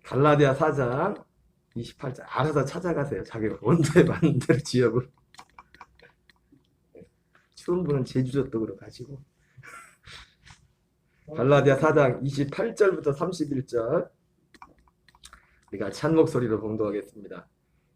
갈라디아 4장 28절 알아서 찾아가세요. 자기가 원도에 맞는 대로 지역으로. 추운 분은 제주도 쪽으로 가시고. 갈라디아 4장 28절부터 31절 우리가 찬 목소리로 봉독하겠습니다.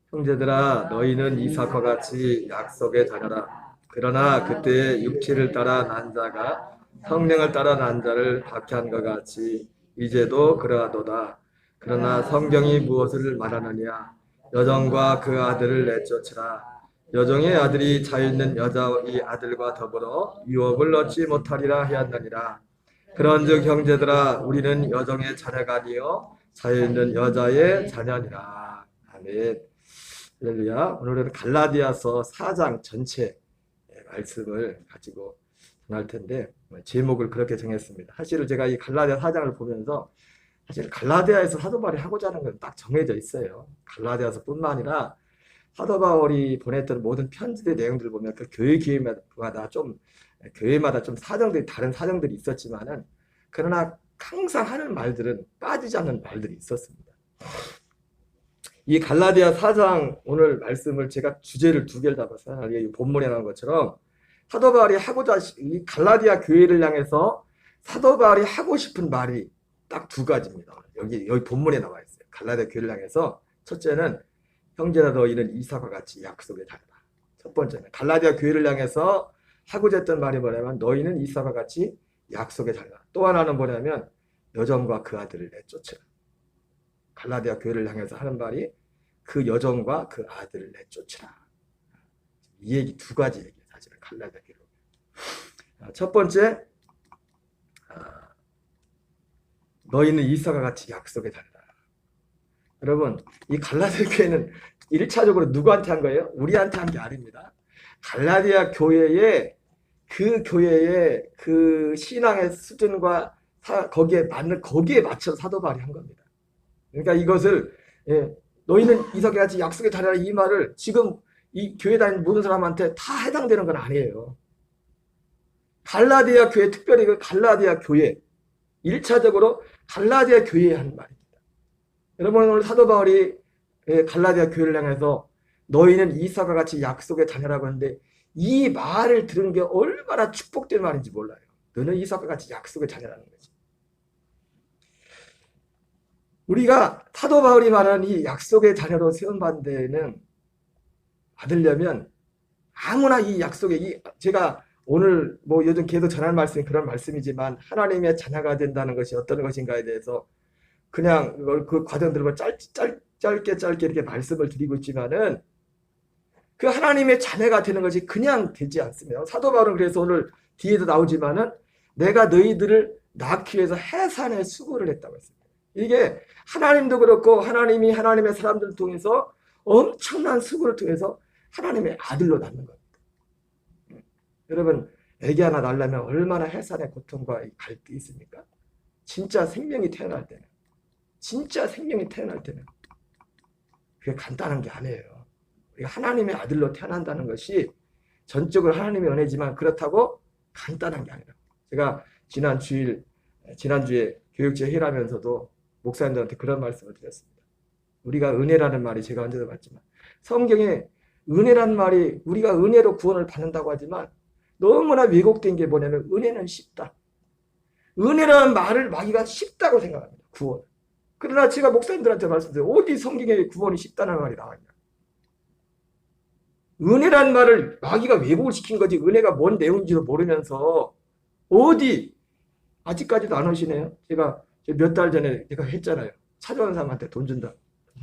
형제들아 너희는 이삭과 같이 약속의 자녀라. 그러나 그때 육체를 따라 난 자가 성령을 따라 난 자를 박해한 것 같이 이제도 그러하도다. 그러나 성경이 무엇을 말하느냐? 여종과 그 아들을 내쫓으라. 여종의 아들이 자유있는 여자의 아들과 더불어 유업을 얻지 못하리라 하였느니라. 그런즉 형제들아 우리는 여종의 자녀가 아니요 자유있는 여자의 자녀니라. 아멘. 할렐루야. 오늘은 갈라디아서 4장 전체 말씀을 가지고 전할 텐데 제목을 그렇게 정했습니다. 사실 제가 이 갈라디아 4장을 보면서 사실 갈라디아에서 사도 바울이 하고자 하는 건 딱 정해져 있어요. 갈라디아서뿐만 아니라 사도 바울이 보냈던 모든 편지의 내용들을 보면 그 교회마다 좀 사정들이 다른 사정들이 있었지만은 그러나 항상 하는 말들은 빠지지 않는 말들이 있었습니다. 이 갈라디아 4장 오늘 말씀을 제가 주제를 두 개를 잡았어요. 본문에 나온 것처럼 사도 바울이 이 갈라디아 교회를 향해서 사도 바울이 하고 싶은 말이 딱 두 가지입니다. 여기 본문에 나와 있어요. 갈라디아 교회를 향해서 첫째는 형제나 너희는 이삭과 같이 약속의 자녀다. 첫 번째는 갈라디아 교회를 향해서 하고자 했던 말이 뭐냐면 너희는 이삭과 같이 약속의 자녀다. 또 하나는 뭐냐면 여종과 그 아들을 내쫓으라. 갈라디아 교회를 향해서 하는 말이 그 여종과 그 아들을 내쫓으라. 이 얘기 두 가지 얘기예요. 사실은 갈라디아 교회. 첫 번째, 너희는 이삭과 같이 약속의 자녀다. 여러분, 이 갈라디아 교회는 1차적으로 누구한테 한 거예요? 우리한테 한 게 아닙니다. 갈라디아 교회의 그 신앙의 수준과 거기에 맞춰 사도 바울이 한 겁니다. 그러니까 이것을 너희는 이삭과 같이 약속의 자녀라 이 말을 지금 이 교회 다니는 모든 사람한테 다 해당되는 건 아니에요. 갈라디아 교회, 특별히 그 갈라디아 교회 1차적으로 갈라디아 교회에 한 말입니다. 여러분 오늘 사도 바울이 갈라디아 교회를 향해서 너희는 이삭과 같이 약속의 자녀라고 하는데 이 말을 들은 게 얼마나 축복된 말인지 몰라요. 너는 이삭과 같이 약속의 자녀라는 거지. 우리가 사도 바울이 말하는 이 약속의 자녀로 세움받는 데는 받으려면 아무나 이 약속에 제가 오늘 요즘 계속 전할 말씀이 그런 말씀이지만 하나님의 자녀가 된다는 것이 어떤 것인가에 대해서 그냥 그 과정들을 짧게 이렇게 말씀을 드리고 있지만은 그 하나님의 자녀가 되는 것이 그냥 되지 않습니다. 사도 바울은 그래서 오늘 뒤에도 나오지만은 내가 너희들을 낳기 위해서 해산의 수고를 했다고 했습니다. 이게 하나님도 그렇고 하나님이 하나님의 사람들을 통해서 엄청난 수고를 통해서 하나님의 아들로 낳는 겁니다. 여러분 애기 하나 낳으려면 얼마나 해산의 고통과 갈등이 있습니까? 진짜 생명이 태어날 때는 그게 간단한 게 아니에요. 우리가 하나님의 아들로 태어난다는 것이 전적으로 하나님의 은혜지만 그렇다고 간단한 게 아니라 제가 지난주에 교육제 회의하면서도 목사님들한테 그런 말씀을 드렸습니다. 우리가 은혜라는 말이 제가 언제도 봤지만 성경에 은혜라는 말이 우리가 은혜로 구원을 받는다고 하지만 너무나 왜곡된 게 뭐냐면 은혜는 쉽다. 은혜라는 말을 마귀가 쉽다고 생각합니다. 구원. 그러나 제가 목사님들한테 말씀드려요. 어디 성경에 구원이 쉽다는 말이 나왔냐. 은혜라는 말을 마귀가 왜곡을 시킨 거지 은혜가 뭔 내용인지도 모르면서 어디 아직까지도 안 오시네요. 제가 몇 달 전에 내가 했잖아요. 찾아오는 사람한테 돈 준다.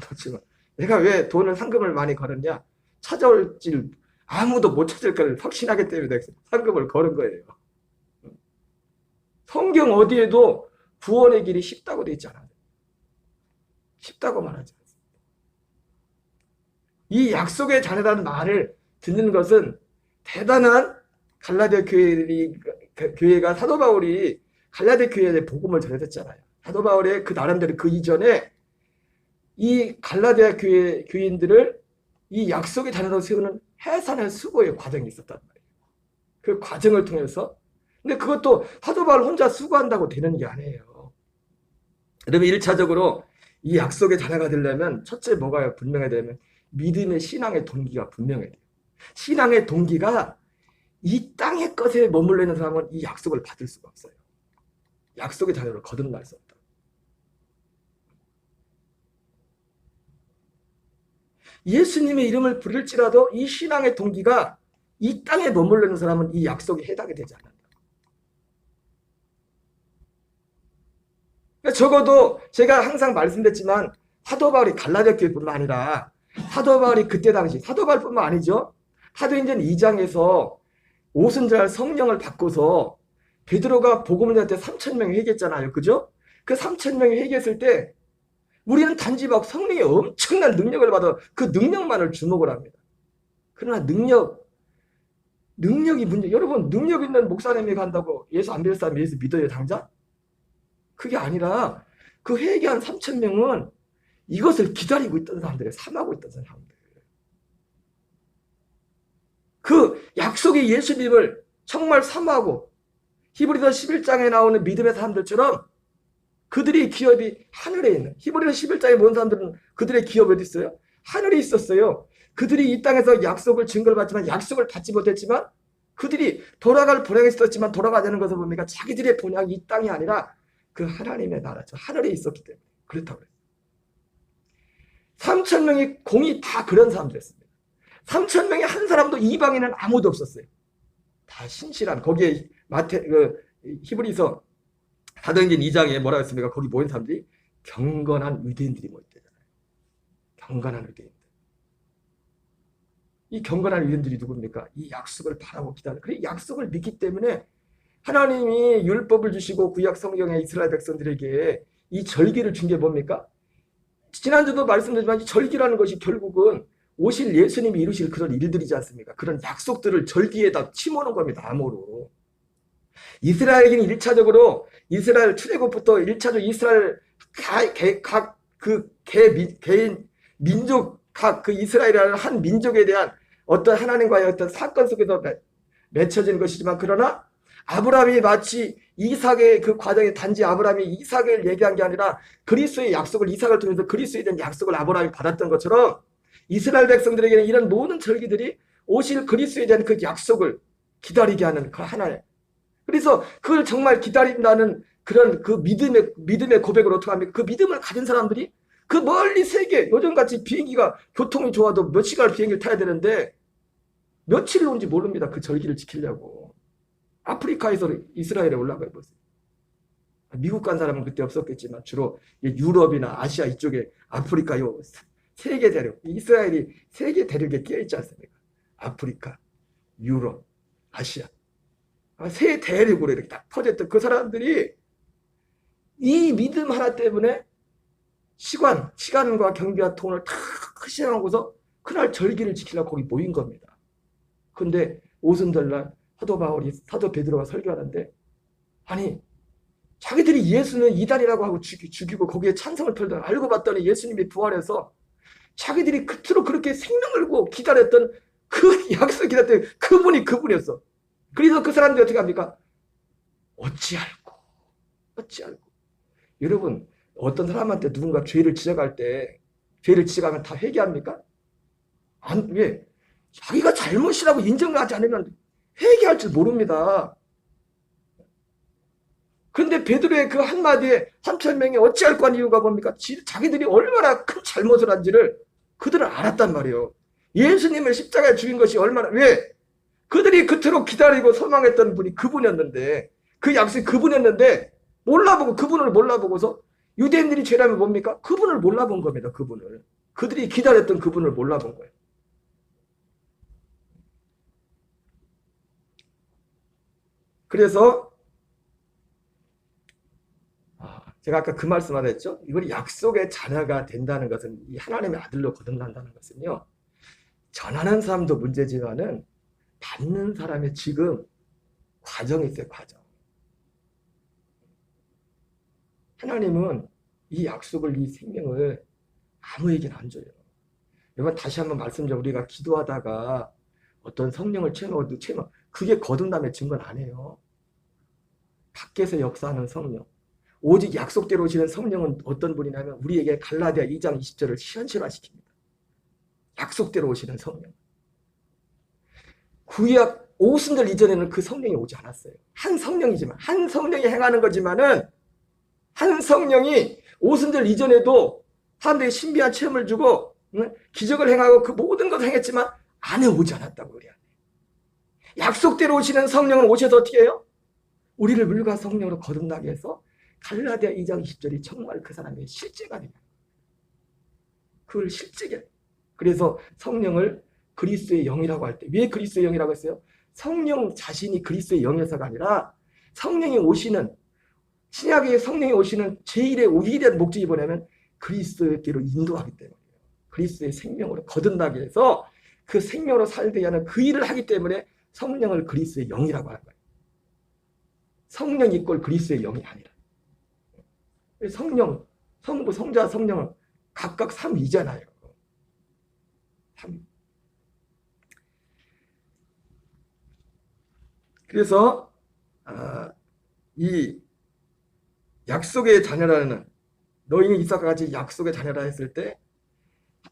그렇지만 내가 왜 돈을 상금을 많이 걸었냐. 찾아올지 아무도 못 찾을 걸 확신하기 때문에 내가 상금을 걸은 거예요. 성경 어디에도 구원의 길이 쉽다고 되어 있지 않아요. 쉽다고 말하지 않습니다. 이 약속의 자녀라는 말을 듣는 것은 대단한 갈라디아 교회가 사도 바울이 갈라디아 교회에 복음을 전해줬잖아요. 사도 바울의 그 나름대로 그 이전에 이 갈라디아 교인들을 이 약속의 자녀로 세우는 해산의 수고의 과정이 있었단 말이에요. 그 과정을 통해서 근데 그것도 사도 바울 혼자 수고한다고 되는 게 아니에요. 여러분 1차적으로 이 약속의 자녀가 되려면 첫째 뭐가 분명해야 되면 믿음의 신앙의 동기가 분명해야 돼요. 신앙의 동기가 이 땅의 것에 머물러 있는 사람은 이 약속을 받을 수가 없어요. 약속의 자녀로 거듭날 수 없다. 예수님의 이름을 부를지라도 이 신앙의 동기가 이 땅에 머물러 있는 사람은 이 약속에 해당이 되지 않는다. 적어도 제가 항상 말씀드렸지만 사도 바울이 갈라디아 교회뿐만 아니라 사도 바울이 그때 당시 사도 바울뿐만 아니죠. 사도행전 2장에서 오순절 성령을 받고서 베드로가 복음을 전할 때 3,000명이 회개했잖아요. 그죠? 그 3,000명이 회개했을 때 우리는 단지 막 성령의 엄청난 능력을 받아 그 능력만을 주목을 합니다. 그러나 능력이 문제. 여러분 능력 있는 목사님이 간다고 예수 안 믿을 사람이 예수 믿어요 당장? 그게 아니라 그 회개한 3,000명은 이것을 기다리고 있던 사람들이에요. 삼하고 있던 사람들. 그 약속의 예수님을 정말 삼하고 히브리서 11장에 나오는 믿음의 사람들처럼 그들의 기업이 하늘에 있는 히브리서 11장에 모은 사람들은 그들의 기업이 어디 있어요? 하늘에 있었어요. 그들이 이 땅에서 약속을 증거를 받지만 약속을 받지 못했지만 그들이 돌아갈 본향이 있었지만 돌아가자는 것을 보니까 자기들의 본향이 이 땅이 아니라 그 하나님의 나라죠. 하늘에 있었기 때문에 그렇다고 그래요. 3,000명이 공이 다 그런 사람들이었습니다. 3,000명의 한 사람도 이방인은 아무도 없었어요. 다 신실한 거기에 히브리서 사도행전 2장에 뭐라고 했습니까? 거기 모인 사람들이 경건한 유대인들이 모였대잖아요. 경건한 유대인들. 이 경건한 유대인들이 누굽니까? 이 약속을 바라고 기다려. 그래 약속을 믿기 때문에 하나님이 율법을 주시고 구약 성경에 이스라엘 백성들에게 이 절기를 준 게 뭡니까? 지난주도 말씀드렸지만 이 절기라는 것이 결국은 오실 예수님이 이루실 그런 일들이지 않습니까? 그런 약속들을 절기에다 치모는 겁니다. 암호로. 이스라엘에게는 1차적으로 이스라엘 출애굽부터 1차적 이스라엘 개인 민족 각 그 이스라엘이라는 한 민족에 대한 어떤 하나님과의 어떤 사건 속에서 맺혀진 것이지만 그러나 아브라함이 마치 이삭의 그 과정에 단지 아브라함이 이삭을 얘기한 게 아니라 그리스도의 약속을 이삭을 통해서 그리스도에 대한 약속을 아브라함이 받았던 것처럼 이스라엘 백성들에게는 이런 모든 절기들이 오실 그리스도에 대한 그 약속을 기다리게 하는 그 하나의 그래서 그걸 정말 기다린다는 그런 그 믿음의 고백을 어떻게 합니까? 그 믿음을 가진 사람들이 그 멀리 세계 요즘같이 비행기가 교통이 좋아도 몇 시간 비행기를 타야 되는데 며칠 온지 모릅니다. 그 절기를 지키려고. 아프리카에서 이스라엘에 올라가 보세요. 미국 간 사람은 그때 없었겠지만 주로 유럽이나 아시아 이쪽에 아프리카 요 세계 대륙 이스라엘이 세계 대륙에 끼어있지 않습니까? 아프리카, 유럽, 아시아 세 대륙으로 이렇게 딱 퍼졌던 그 사람들이 이 믿음 하나 때문에 시간과 경비와 돈을 다 희생하고서 그날 절기를 지키려고 거기 모인 겁니다. 근데 오순절날 사도 바울이 사도 베드로가 설교하는데 아니 자기들이 예수는 이단이라고 하고 죽이고 거기에 찬성을 털던 알고 봤더니 예수님이 부활해서 자기들이 그토록 그렇게 생명 걸고 기다렸던 그 약속 기다렸던 그분이 그분이었어. 그래서 그 사람들이 어떻게 합니까? 어찌알고 여러분 어떤 사람한테 누군가 죄를 지적할 때 죄를 지적하면 다 회개합니까? 왜? 자기가 잘못이라고 인정하지 않으면 회개할 줄 모릅니다. 그런데 베드로의 그 한마디에 3,000명이 어찌할 거 이유가 뭡니까? 자기들이 얼마나 큰 잘못을 한지를 그들은 알았단 말이에요. 예수님을 십자가에 죽인 것이 얼마나 왜? 그들이 그토록 기다리고 소망했던 분이 그분이었는데 그 약속이 그분이었는데 그분을 몰라보고서 유대인들이 죄라면 뭡니까? 그분을 몰라본 겁니다. 그들이 기다렸던 그분을 몰라본 거예요. 그래서 제가 아까 그 말씀하다 했죠. 이걸 약속의 자녀가 된다는 것은 이 하나님의 아들로 거듭난다는 것은요. 전하는 사람도 문제지만은 받는 사람의 지금 과정이 있어요. 과정. 하나님은 이 약속을 이 생명을 아무에게나 안 줘요. 여러분 다시 한번 말씀드려 우리가 기도하다가 어떤 성령을 체험하고 그게 거듭남의 증거는 아니에요. 밖에서 역사하는 성령 오직 약속대로 오시는 성령은 어떤 분이냐면 우리에게 갈라디아 2장 20절을 현실화시킵니다. 약속대로 오시는 성령. 구약 오순절 이전에는 그 성령이 오지 않았어요. 한 성령이지만, 한 성령이 행하는 거지만은, 한 성령이 오순절 이전에도 사람들에게 신비한 체험을 주고 기적을 행하고 그 모든 것을 행했지만 안에 오지 않았다고 그래요. 약속대로 오시는 성령은 오셔서 어떻게 해요? 우리를 물과 성령으로 거듭나게 해서 갈라디아 2장 20절이 정말 그 사람의 실제가 됩니다. 그걸 실제게. 그래서 성령을 그리스도의 영이라고 할 때, 왜 그리스도의 영이라고 했어요? 성령 자신이 그리스도의 영이어서가 아니라 성령이 오시는, 신약의 성령이 오시는 제1의 유일한 목적이 뭐냐면 그리스도께로 인도하기 때문이에요. 그리스도의 생명으로 거듭나게 해서 그 생명으로 살게 하는 그 일을 하기 때문에 성령을 그리스도의 영이라고 하는 거예요. 성령 이꼴 그리스도의 영이 아니라. 성령, 성부, 성자, 성령은 각각 3위잖아요. 3위. 그래서 이 약속의 자녀라는, 너희는 이삭과 같이 약속의 자녀라 했을 때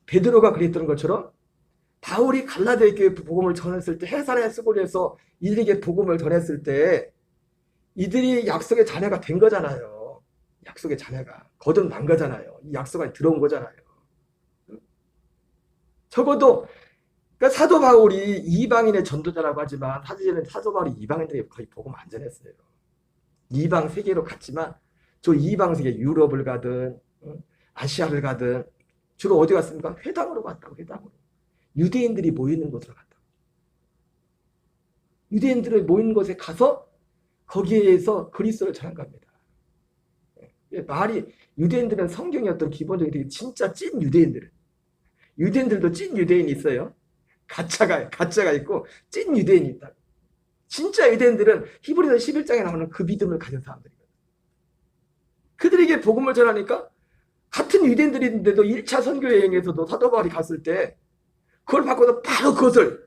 베드로가 그랬던 것처럼 바울이 갈라디아 교회 복음을 전했을 때, 해산의 수고리에서 이들에게 복음을 전했을 때 이들이 약속의 자녀가 된 거잖아요. 약속의 자녀가 거듭난 거잖아요. 이 약속 안에 들어온 거잖아요. 적어도 그러니까 사도 바울이 이방인의 전도자라고 하지만 사실은 사도 바울이 이방인들에게 거의 복음 안 전했어요. 이방 세계로 갔지만 저 이방 세계 유럽을 가든 아시아를 가든 주로 어디 갔습니까? 회당으로 갔다고. 회당으로. 유대인들이 모이는 곳으로 갔다고. 유대인들이 모이는 곳에 가서 거기에서 그리스도를 전한 겁니다. 말이 유대인들은 성경의 어떤 기본적인 진짜 찐 유대인들은, 유대인들도 찐 유대인이 있어요. 가짜가 있고 찐 유대인이 있다. 진짜 유대인들은 히브리서 11장에 나오는 그 믿음을 가진 사람들이거든요. 그들에게 복음을 전하니까 같은 유대인들인데도 1차 선교 여행에서도 사도 바울이 갔을 때 그걸 받고도 바로 그것을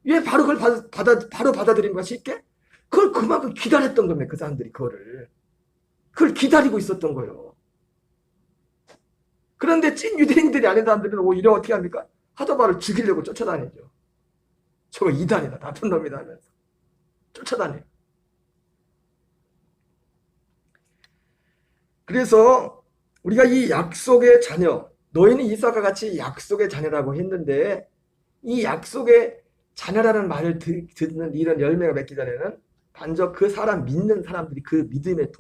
왜 바로 그걸 바로 받아들인 거야 쉽게? 그걸 그만큼 기다렸던 겁니다. 그 사람들이 그걸 기다리고 있었던 거예요. 그런데 찐 유대인들이 아닌 사람들은 오히려 어떻게 합니까? 사도 바울을 죽이려고 쫓아다니죠. 저거 이단이다, 나쁜 놈이다 하면서 쫓아다녀요. 그래서 우리가 이 약속의 자녀, 너희는 이삭과 같이 약속의 자녀라고 했는데 이 약속의 자녀라는 말을 듣는 이런 열매가 맺기 전에는 반적 그 사람 믿는 사람들이 그 믿음의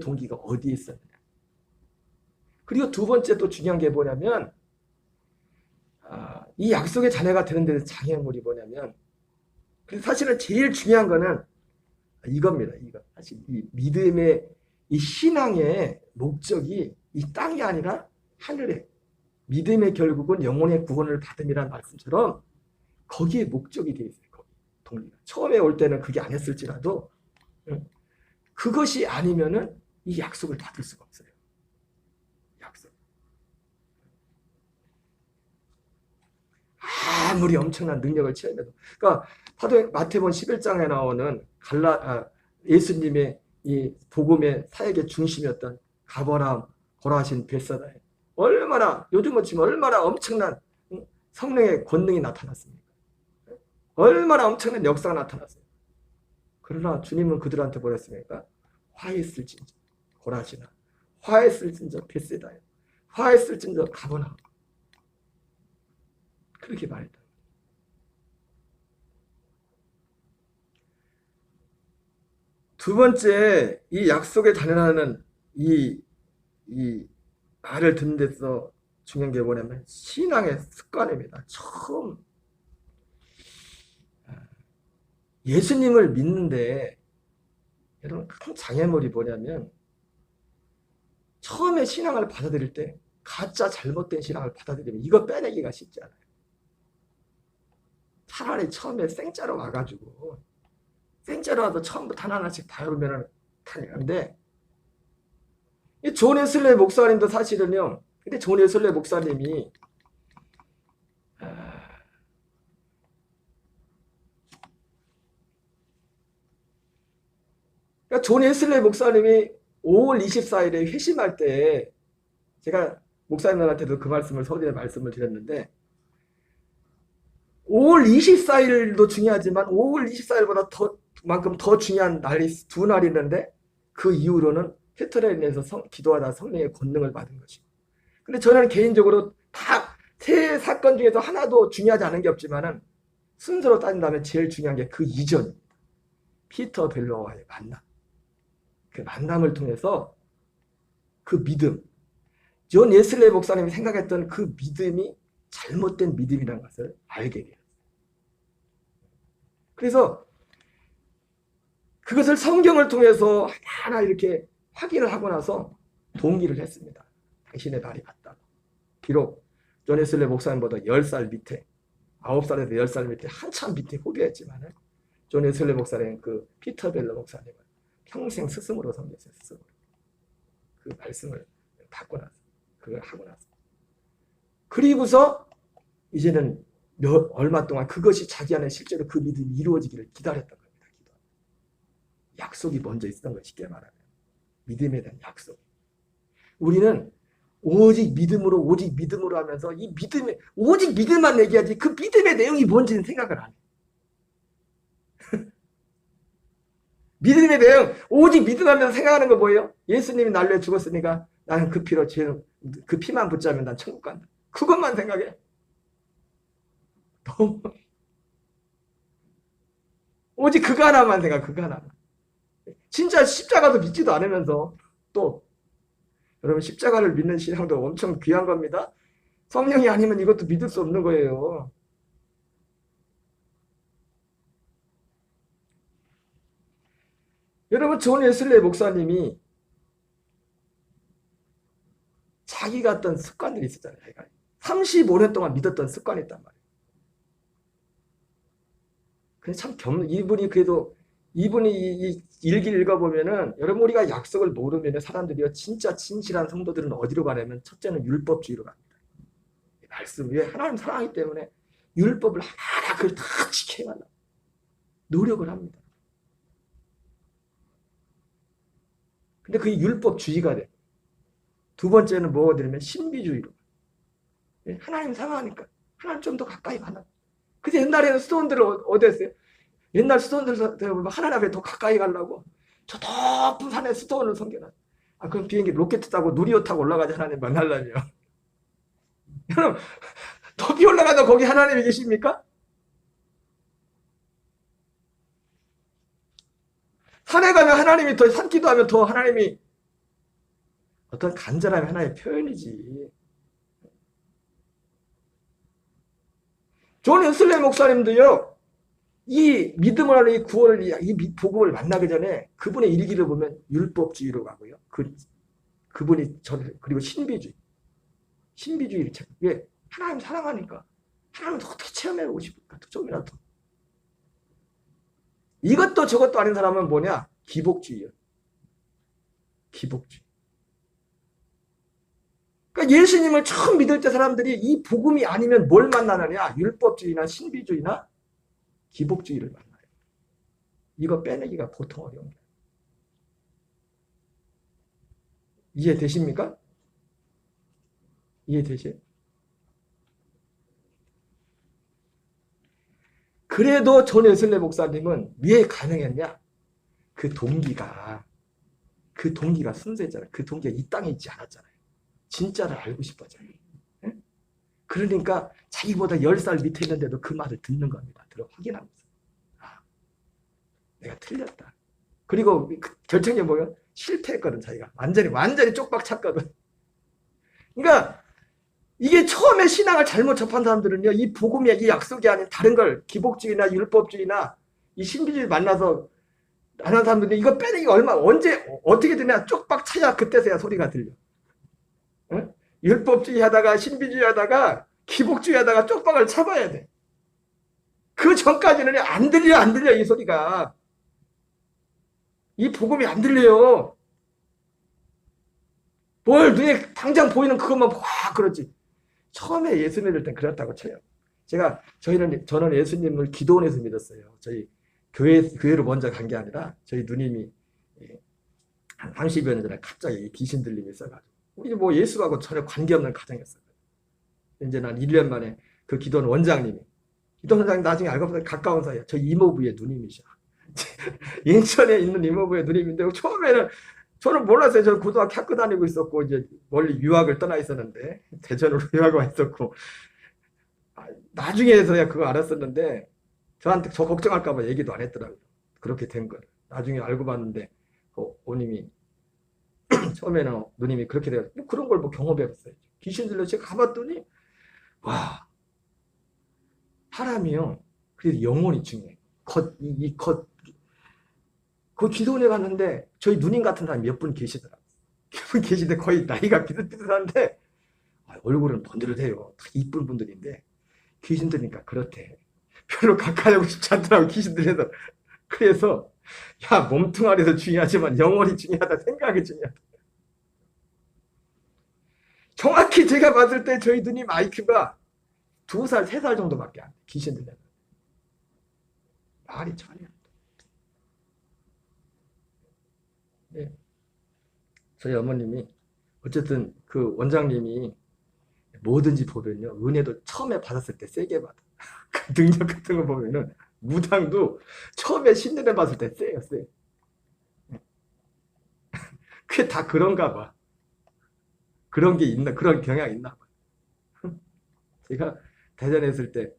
동기가 어디에 있었느냐. 그리고 두 번째 또 중요한 게 뭐냐면 이 약속의 자녀가 되는 데서 장애물이 뭐냐면 사실은 제일 중요한 거는 이겁니다. 이거 사실 이 믿음의 이 신앙의 목적이 이 땅이 아니라 하늘에, 믿음의 결국은 영혼의 구원을 받음이라는 말씀처럼 거기에 목적이 되어 있어요. 거기 동리가 처음에 올 때는 그게 아니었을지라도 그것이 아니면은 이 약속을 받을 수가 없어요. 약속. 아무리 엄청난 능력을 체험해도. 그러니까 사도 마태복음 11장에 나오는 예수님의 이 복음의 사역의 중심이었던 가버나움, 고라신, 벳사다에 얼마나 요즘은 지금 얼마나 엄청난 성령의 권능이 나타났습니까? 얼마나 엄청난 역사가 나타났어요. 그러나 주님은 그들한테 뭐랬습니까? 화했을진저 고라시나, 화했을진저 벳사다에, 화했을진저 가버나움. 그렇게 말했다. 두 번째, 이 약속의 자녀라는 이 말을 듣는 데서 중요한 게 뭐냐면 신앙의 습관입니다. 처음 예수님을 믿는데 여러분 큰 장애물이 뭐냐면 처음에 신앙을 받아들일 때 가짜 잘못된 신앙을 받아들이면 이거 빼내기가 쉽지 않아요. 차라리 처음에 생짜로 와서 처음부터 하나하나씩 다루면 다니는데 존 웨슬레 목사님도 사실은요. 근데 존 웨슬레 목사님이 그러니까 존 웨슬리 목사님이 5월 24일에 회심할 때 제가 목사님들한테도 그 말씀을 서두에 말씀을 드렸는데 5월 24일도 중요하지만 5월 24일보다 만큼 더 중요한 날이 두 날이 있는데 그 이후로는 캐터라인에서 기도하다 성령의 권능을 받은 것이고 근데 저는 개인적으로 다 세 사건 중에서 하나도 중요하지 않은 게 없지만은 순서로 따진다면 제일 중요한 게 그 이전입니다. 피터 벨러와의 만남. 그 만남을 통해서 그 믿음, 존 웨슬리 목사님이 생각했던 그 믿음이 잘못된 믿음이라는 것을 알게 돼요. 그래서 그것을 성경을 통해서 하나하나 이렇게 확인을 하고 나서 동기를 했습니다. 당신의 말이 맞다. 비록 존 웨슬리 목사님보다 10살 밑에 9살에서 10살 밑에 한참 밑에 후배였지만 존 웨슬리 목사님 그 피터 벨러 목사님은 평생 스승으로 섬겼어요. 스승으로. 그 말씀을 받고 나서 그걸 하고 나서 그리고서 이제는 얼마 동안 그것이 자기 안에 실제로 그 믿음이 이루어지기를 기다렸던 겁니다. 약속이 먼저 있었던 거 쉽게 말하면 믿음에 대한 약속. 우리는 오직 믿음으로 하면서 이 믿음에 오직 믿음만 얘기하지 그 믿음의 내용이 뭔지는 생각을 안 해. 믿음의 내용 오직 믿음하면서 생각하는 거 뭐예요? 예수님이 날 위해 죽었으니까 나는 그 피로 그 피만 붙잡으면 난 천국 간다. 그것만 생각해. 너무 오직 그거 하나만 생각. 그거 하나만. 진짜 십자가도 믿지도 않으면서 또 여러분 십자가를 믿는 신앙도 엄청 귀한 겁니다. 성령이 아니면 이것도 믿을 수 없는 거예요. 여러분 존 웨슬리 목사님이 자기가 했던 습관들이 있었잖아요. 35년 동안 믿었던 습관이 있단 말이에요. 근데 참 이분이 이 일기를 읽어보면은 여러분 우리가 약속을 모르면 사람들이요 진짜 진실한 성도들은 어디로 가냐면 첫째는 율법주의로 갑니다. 말씀 위에 하나님 사랑하기 때문에 율법을 하나하나 그걸 다 지켜가려고 노력을 합니다. 근데 그게 율법주의가 돼요. 두 번째는 뭐가 되냐면 신비주의로. 하나님 사랑하니까 하나님 좀 더 가까이 가나. 근데 옛날에는 수도원들을 어땠어요? 옛날 수도원들 하나님 앞에 더 가까이 가려고 저 높은 산에 수도원을 섬겨놨어요. 그럼 비행기 로켓 타고 누리호 타고 올라가지 하나님 만나려면. 여러분 높이 올라가도 거기 하나님이 계십니까? 산에 가면 하나님이 더 산기도 하면 더 하나님이 어떤 간절함이 하나의 표현이지. 존 웨슬리 목사님도요. 이 믿음을 하는 이 구원을 이 복음을 만나기 전에 그분의 일기를 보면 율법주의로 가고요. 그분이 그리고 신비주의를 찾고 왜 하나님 사랑하니까 하나님을 어떻게 체험해보고 싶을까? 좀이라도. 이것도 저것도 아닌 사람은 뭐냐? 기복주의예요. 기복주의. 그러니까 예수님을 처음 믿을 때 사람들이 이 복음이 아니면 뭘 만나느냐? 율법주의나 신비주의나 기복주의를 만나요. 이거 빼내기가 보통 어려운 거예요. 이해되십니까? 이해되세요? 그래도 존 웨슬리 목사님은 왜 가능했냐? 그 동기가 순수했잖아요. 그 동기가 이 땅에 있지 않았잖아요. 진짜를 알고 싶어져요. 그러니까 자기보다 10살 밑에 있는데도 그 말을 듣는 겁니다. 확인하면서. 내가 틀렸다. 그리고 결정이 뭐예요? 실패했거든, 자기가. 완전히 쪽박 찼거든. 그러니까 이게 처음에 신앙을 잘못 접한 사람들은요, 이 복음이 이 약속이 아닌 다른 걸 기복주의나 율법주의나 이 신비주의 만나서 하는 사람들이 이거 빼내기가 언제 어떻게 되냐? 쪽박 차야 그때서야 소리가 들려. 응? 율법주의 하다가 신비주의 하다가 기복주의 하다가 쪽박을 차봐야 돼. 그 전까지는 안 들려 이 소리가. 이 복음이 안 들려요. 뭘 눈에 당장 보이는 그것만 그러지. 처음에 예수 믿을 땐 그랬다고 쳐요. 저는 예수님을 기도원에서 믿었어요. 저희 교회로 먼저 간 게 아니라 저희 누님이 한 30여 년 전에 갑자기 귀신 들림이 있어가지고 우리 뭐 예수하고 전혀 관계없는 가정이었어요. 이제 난 1년 만에 그 기도원 원장님이 기도원 원장님 나중에 알고 보니 가까운 사이야. 저 이모부의 누님이셔. 인천에 있는 이모부의 누님인데 처음에는 저는 몰랐어요. 저는 고등학교 학교 다니고 있었고 이제 멀리 유학을 떠나 있었는데 대전으로 유학을 와 있었고 나중에서야 그거 알았었는데 저한테 저 걱정할까 봐 얘기도 안 했더라고요. 그렇게 된 걸. 나중에 알고 봤는데 오님이 처음에는 누님이 그렇게 돼요. 뭐 그런 걸 뭐 경험해봤어요. 귀신 들려 제가 가봤더니 와 사람이요. 그래서 영혼이 중요해요. 그 기도원에 갔는데 저희 누님 같은 사람이 몇 분 계시더라고요. 몇 분 계시는데 거의 나이가 비슷비슷한데 얼굴은 번듯해요. 다 이쁜 분들인데 귀신 들니까 그렇대. 별로 가까이 하고 싶지 않더라고 귀신 들려서. 그래서 야 몸뚱아리도 중요하지만 영혼이 중요하다 생각이 중요하다. 정확히 제가 봤을 때 저희 누님 IQ가 2살, 3살 정도밖에 안 돼. 귀신 들려서. 말이 전혀 안 돼. 네. 저희 어머님이 어쨌든 그 원장님이 뭐든지 보면요 은혜도 처음에 받았을 때 세게 받아. 그 능력 같은 거 보면은 무당도 처음에 신뢰를 받을 때 세요 세. 그게 다 그런가 봐. 그런 게 있나 그런 경향이 있나 봐. 제가 대전에 있을 때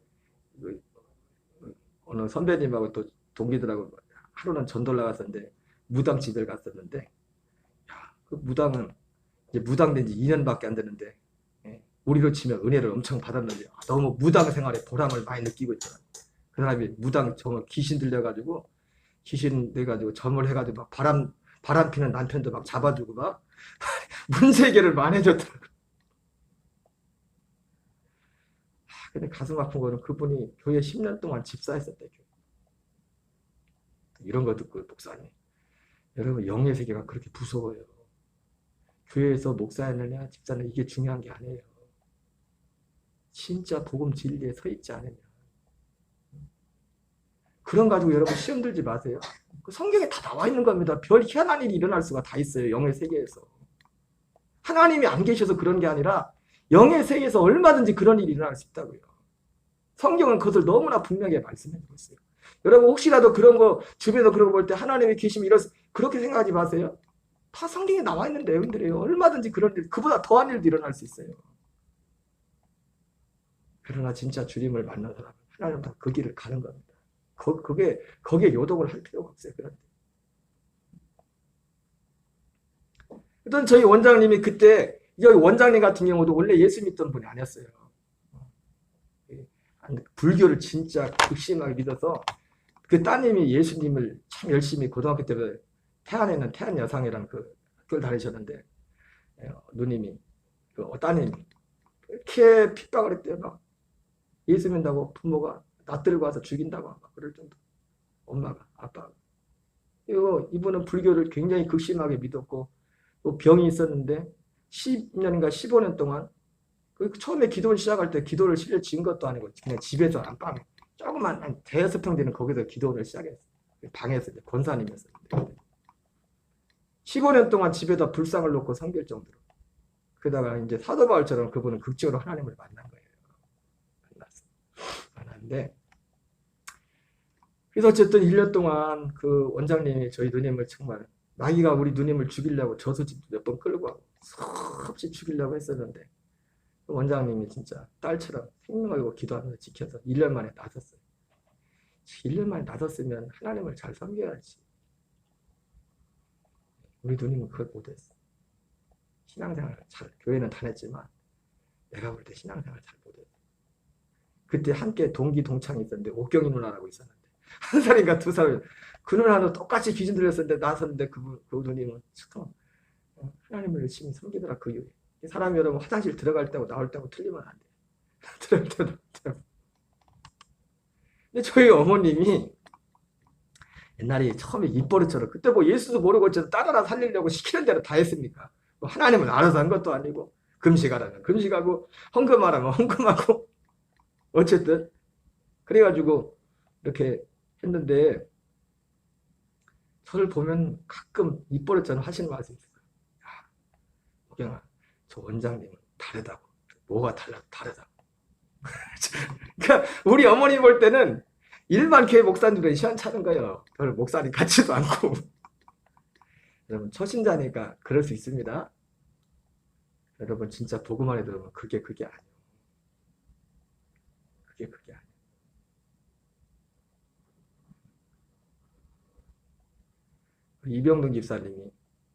어느 선배님하고 또 동기들하고 하루는 전돌 나갔었는데 무당 집에 갔었는데 야, 그 무당은 이제 무당 된 지 2년밖에 안 됐는데 우리로 치면 은혜를 엄청 받았는데 너무 무당 생활에 보람을 많이 느끼고 있더라고요. 그 사람이 무당 정말 귀신 들려가지고 귀신 돼가지고 점을 해가지고 막 바람 피는 남편도 막 잡아주고 막 문세계를 많이 해줬더라고요. 근데 가슴 아픈 거는 그분이 교회 10년 동안 집사했었대요. 이런 거 듣고 목사님 여러분 영의 세계가 그렇게 무서워요. 교회에서 목사였느냐 집사는 이게 중요한 게 아니에요. 진짜 복음 진리에 서 있지 않으면 그런 가지고 여러분 시험 들지 마세요. 그 성경에 다 나와 있는 겁니다. 별 희한한 일이 일어날 수가 다 있어요. 영의 세계에서. 하나님이 안 계셔서 그런 게 아니라 영의 세계에서 얼마든지 그런 일이 일어날 수 있다고요. 성경은 그것을 너무나 분명히 말씀해주고 있어요. 여러분 혹시라도 그런 거 주변에서 그런 거 볼 때 하나님의 계심이 그렇게 생각하지 마세요. 다 성경에 나와 있는 내용들이에요. 얼마든지 그런 일, 그보다 더한 일도 일어날 수 있어요. 그러나 진짜 주님을 만난 사람은 하나님 다 그 길을 가는 겁니다. 거기에 요동을 할 필요가 없어요. 그런데. 일단 저희 원장님이 그때 여기 원장님 같은 경우도 원래 예수 믿던 분이 아니었어요. 불교를 진짜 극심하게 믿어서 그 따님이 예수님을 참 열심히 고등학교 때부터 태안에 있는 태안 여상이라는 그 학교를 다니셨는데 누님이 그 따님이 이렇게 핍박을 했대요. 막 예수 믿는다고 부모가 낯들고 와서 죽인다고 막 그럴 정도. 엄마가 아빠가. 이분은 불교를 굉장히 극심하게 믿었고 또 병이 있었는데 10년인가 15년 동안 처음에 기도를 시작할 때 기도를 실려 지은 것도 아니고 그냥 집에서 안방에 조그만 한 대여섯 평 되는 거기서 기도를 시작했어요. 방에서 이제 권사님이었었는데 15년 동안 집에다 불상을 놓고 섬길 정도로. 그러다가 이제 사도 바울처럼 그분은 극적으로 하나님을 만난 거예요. 만났는데 그래서 어쨌든 1년 동안 그 원장님이 저희 누님을 정말 마귀가 우리 누님을 죽이려고 저수지 몇 번 끌고 가고 수없이 죽이려고 했었는데 원장님이 진짜 딸처럼 생명 걸고 기도하면서 지켜서 1년 만에 나섰어요. 1년 만에 나섰으면 하나님을 잘 섬겨야지. 우리 누님은 그걸 못했어. 신앙생활 잘 교회는 다녔지만 내가 볼 때 신앙생활 잘 못했어. 그때 함께 동기 동창이 있었는데 옥경이 누나라고 있었는데 한 살인가 2살 그 누나도 똑같이 귀신 들렸었는데 나섰는데 그 누님은 참 하나님을 열심히 섬기더라. 그 이후에 사람이 여러분 화장실 들어갈 때고 나올 때고 틀리면 안 돼. 들어갈 때도 나올 때고. 근데 저희 어머님이 옛날에 처음에 입버릇처럼 그때 뭐 예수도 모르고 어쨌든 따라라 살리려고 시키는 대로 다 했습니까? 뭐 하나님은 알아서 한 것도 아니고 금식하라면 금식하고 헌금하라면 헌금하고 어쨌든 그래가지고 이렇게 했는데 저를 보면 가끔 입버릇처럼 하시는 말씀이 있어요. 야, 목영아, 저 원장님은 다르다고. 뭐가 다르다고. 그러니까 우리 어머니 볼 때는 일반 교회 목사님들이 시원찮은 거예요. 별 목사님 같지도 않고. 여러분, 초신자니까 그럴 수 있습니다. 여러분, 진짜 보고만 해도 그게 아니에요. 그게 아니에요. 이병동 집사님이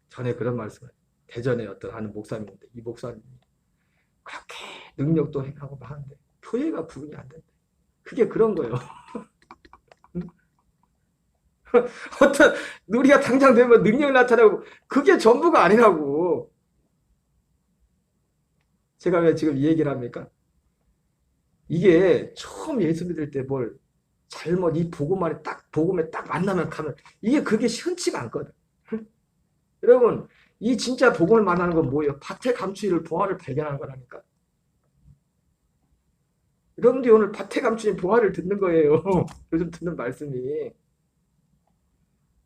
전에 그런 말씀을, 대전에 어떤 하는 목사님인데, 이 목사님이 그렇게 능력도 행하고 막 하는데 교회가 부흥이 안 된대. 그게 그런 거예요. 어떤 우리가 당장 되면 능력 나타나고 그게 전부가 아니라고. 제가 왜 지금 이 얘기를 합니까? 이게 처음 예수 믿을 때 뭘 잘못 이 복음에 딱 만나면 가면 이게 그게 흔치가 않거든. 여러분, 이 진짜 복음을 만나는 건 뭐예요? 밭의 감추이를 보화를 발견하는 거라니까. 여러분들이 오늘 밭의 감추인 보화를 듣는 거예요. 요즘 듣는 말씀이.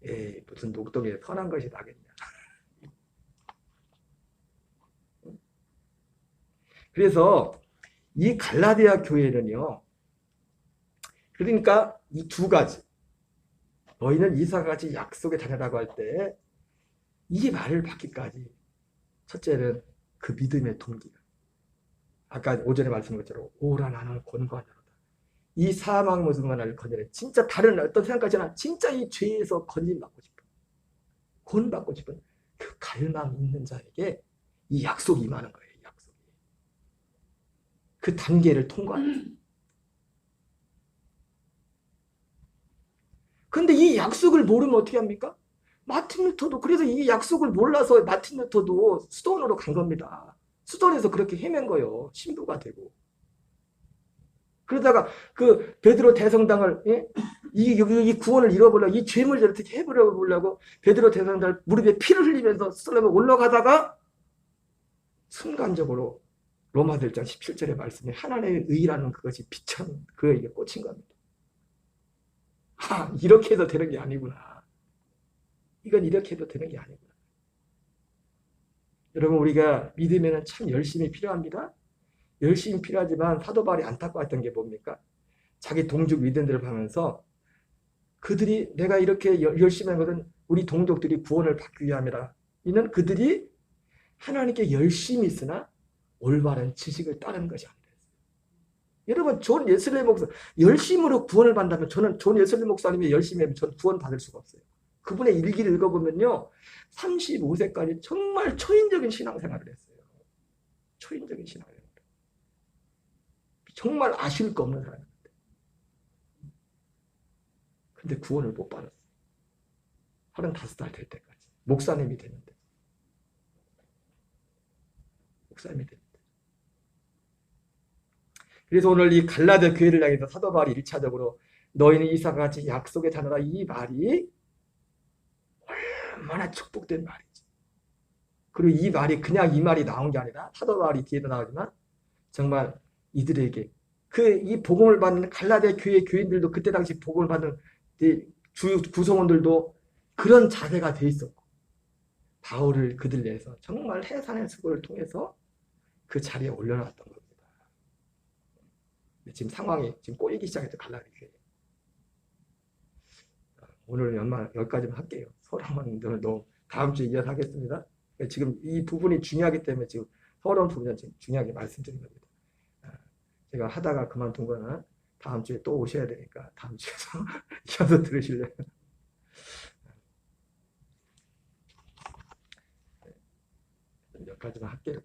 에이, 무슨 녹동에 선한 것이 나겠냐. 그래서 이 갈라디아 교회는요, 그러니까 이 두 가지, 너희는 이사같이 약속에 다녀라고 할 때 이 말을 받기까지 첫째는 그 믿음의 동기가, 아까 오전에 말씀한 것처럼 오라 나는 권고하노라. 이 사망 모든 것을 건져내. 진짜 다른 어떤 생각까지나 진짜 이 죄에서 건진받고 싶어. 구원받고 싶은 그 갈망 있는 자에게 이 약속이 임하는 거예요. 약속이. 그 단계를 통과하는. 근데 이 약속을 모르면 어떻게 합니까? 마틴 루터도 그래서 이 약속을 몰라서 마틴 루터도 수도원으로 간 겁니다. 수도원에서 그렇게 헤맨 거예요. 신부가 되고. 그러다가 그 베드로 대성당을, 예? 이 구원을 잃어보려고, 이 죄물을 어떻게 해보려고 베드로 대성당을 무릎에 피를 흘리면서 수도원에 올라가다가 순간적으로 로마서 1장 17절의 말씀에 하나님의 의라는 그것이 비천 그에게 꽂힌 겁니다. 아, 이렇게 해도 되는 게 아니구나. 이건 이렇게 해도 되는 게 아니구나. 여러분, 우리가 믿으면 참 열심히 필요합니다. 열심히 필요하지만 사도 바울이 안타까웠던 게 뭡니까? 자기 동족 믿음들을 보면서 그들이 내가 이렇게 열심히 한 것은 우리 동족들이 구원을 받기 위함이라. 이는 그들이 하나님께 열심히 있으나 올바른 지식을 따르는 것이 아니라. 여러분, 존 웨슬리 목사 열심으로 구원을 받는다면 저는 존 웨슬리 목사님이 열심히 하면 전 구원 받을 수가 없어요. 그분의 일기를 읽어보면요, 35세까지 정말 초인적인 신앙생활을 했어요. 초인적인 신앙생활. 정말 아쉬울 거 없는 사람인데. 근데 구원을 못 받았어요. 35살 될 때까지. 목사님이 되는데. 목사님이 되는데. 그래서 오늘 이 갈라디아 교회를 향해서 사도 바울이 1차적으로 너희는 이사와 같이 약속에 다녀라, 이 말이 얼마나 축복된 말이지. 그리고 이 말이 그냥 이 말이 나온 게 아니라 사도 바울이 뒤에도 나오지만 정말 이들에게 이 복음을 받는 갈라디아 교회 교인들도 그때 당시 복음을 받는 주 구성원들도 그런 자세가 돼 있었고 바울을 그들 내에서 정말 해산의 수고를 통해서 그 자리에 올려놨던 겁니다. 지금 상황이 지금 꼬이기 시작했죠. 갈라디아 교회. 오늘 여기까지만 할게요. 서러운 너무 다음 주에 이어서 하겠습니다. 지금 이 부분이 중요하기 때문에 지금 서러운 부분은 지금 중요하게 말씀드린 겁니다. 제가 하다가 그만둔 거는 다음 주에 또 오셔야 되니까 다음 주에서 이어서 들으실래요? 여기까지만 할게요.